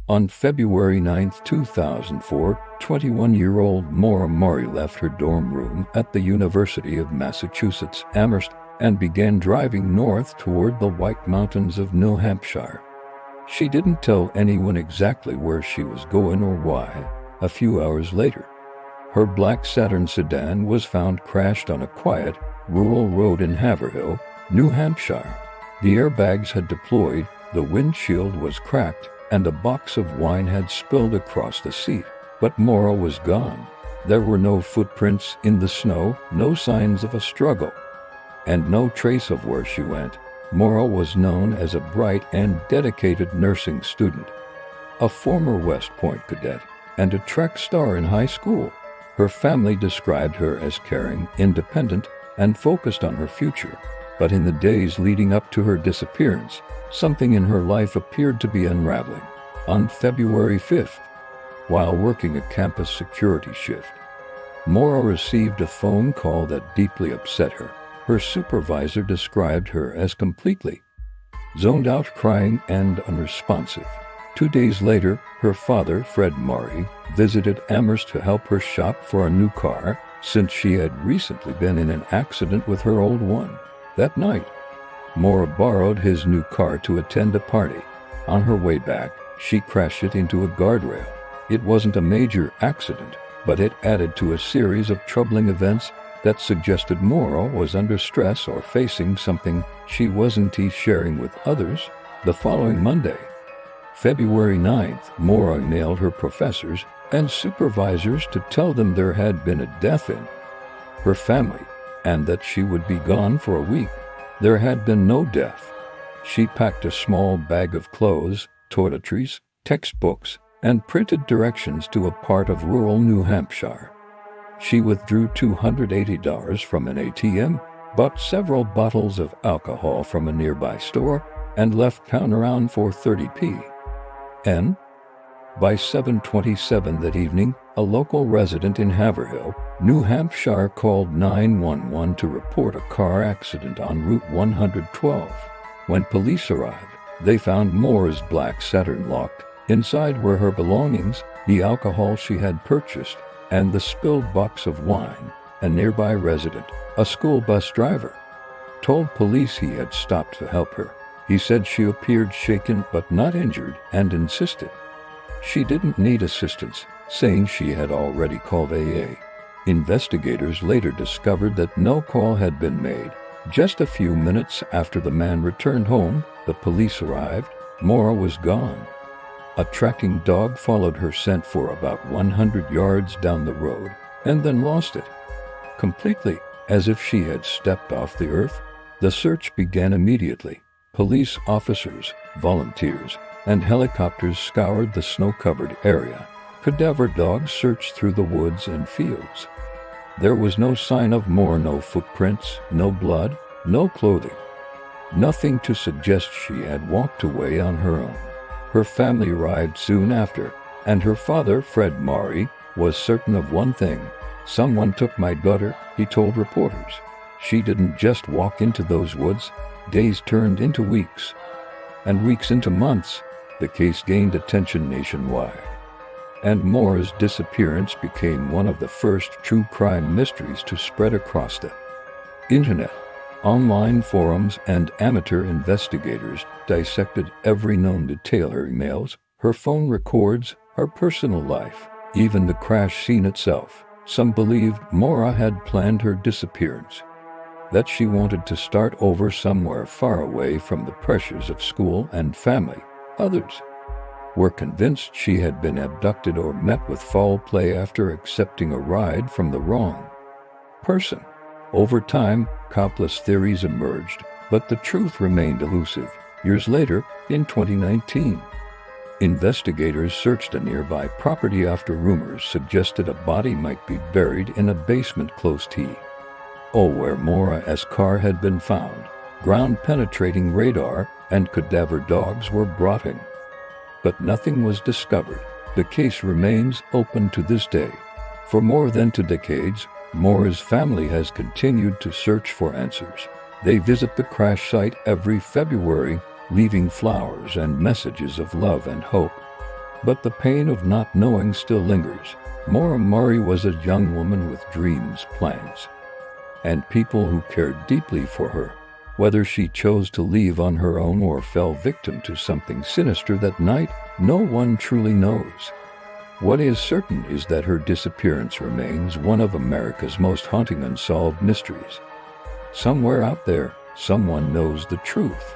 On February 9, 2004, 21-year-old Maura Murray left her dorm room at the University of Massachusetts, Amherst, and began driving north toward the White Mountains of New Hampshire. She didn't tell anyone exactly where she was going or why. A few hours later, her black Saturn sedan was found crashed on a quiet, rural road in Haverhill, New Hampshire. The airbags had deployed, the windshield was cracked, and a box of wine had spilled across the seat. But Maura was gone. There were no footprints in the snow, no signs of a struggle, and no trace of where she went. Maura was known as a bright and dedicated nursing student, a former West Point cadet, and a track star in high school. Her family described her as caring, independent, and focused on her future. But in the days leading up to her disappearance, something in her life appeared to be unraveling. On February 5th, while working a campus security shift, Maura received a phone call that deeply upset her. Her supervisor described her as completely zoned out, crying, and unresponsive. 2 days later, her father, Fred Murray, visited Amherst to help her shop for a new car, since she had recently been in an accident with her old one. That night, Maura borrowed his new car to attend a party. On her way back, she crashed it into a guardrail. It wasn't a major accident, but it added to a series of troubling events that suggested Maura was under stress or facing something she wasn't sharing with others. The following Monday, February 9th, Maura emailed her professors and supervisors to tell them there had been a death in her family and that she would be gone for a week. There had been no death. She packed a small bag of clothes, toiletries, textbooks, and printed directions to a part of rural New Hampshire. She withdrew $280 from an ATM, bought several bottles of alcohol from a nearby store, and left town around 4:30 p.m. By 7:27 that evening, a local resident in Haverhill, New Hampshire, called 911 to report a car accident on Route 112. When police arrived, they found Maura's black Saturn locked. Inside were her belongings, the alcohol she had purchased, and the spilled box of wine. A nearby resident, a school bus driver, told police he had stopped to help her. He said she appeared shaken but not injured and insisted she didn't need assistance, saying she had already called AA. Investigators later discovered that no call had been made. Just a few minutes after the man returned home, the police arrived. Maura was gone. A tracking dog followed her scent for about 100 yards down the road and then lost it completely, as if she had stepped off the earth. The search began immediately. Police officers, volunteers, and helicopters scoured the snow-covered area. Cadaver dogs searched through the woods and fields. There was no sign of Maura, no footprints, no blood, no clothing. Nothing to suggest she had walked away on her own. Her family arrived soon after, and her father, Fred Murray, was certain of one thing. "Someone took my daughter," he told reporters. "She didn't just walk into those woods." Days turned into weeks, and weeks into months. The case gained attention nationwide, and Maura's disappearance became one of the first true crime mysteries to spread across the internet. Online forums and amateur investigators dissected every known detail: her emails, her phone records, her personal life, even the crash scene itself. Some believed Maura had planned her disappearance, that she wanted to start over somewhere far away from the pressures of school and family. Others were convinced she had been abducted or met with foul play after accepting a ride from the wrong person. Over time, countless theories emerged, but the truth remained elusive. Years later, in 2019, investigators searched a nearby property after rumors suggested a body might be buried in a basement close to where Maura's car had been found. Ground-penetrating radar and cadaver dogs were brought in, but nothing was discovered. The case remains open to this day. For more than 2 decades, Maura's family has continued to search for answers. They visit the crash site every February, leaving flowers and messages of love and hope. But the pain of not knowing still lingers. Maura Murray was a young woman with dreams, plans, and people who cared deeply for her. Whether she chose to leave on her own or fell victim to something sinister that night, no one truly knows. What is certain is that her disappearance remains one of America's most haunting unsolved mysteries. Somewhere out there, someone knows the truth.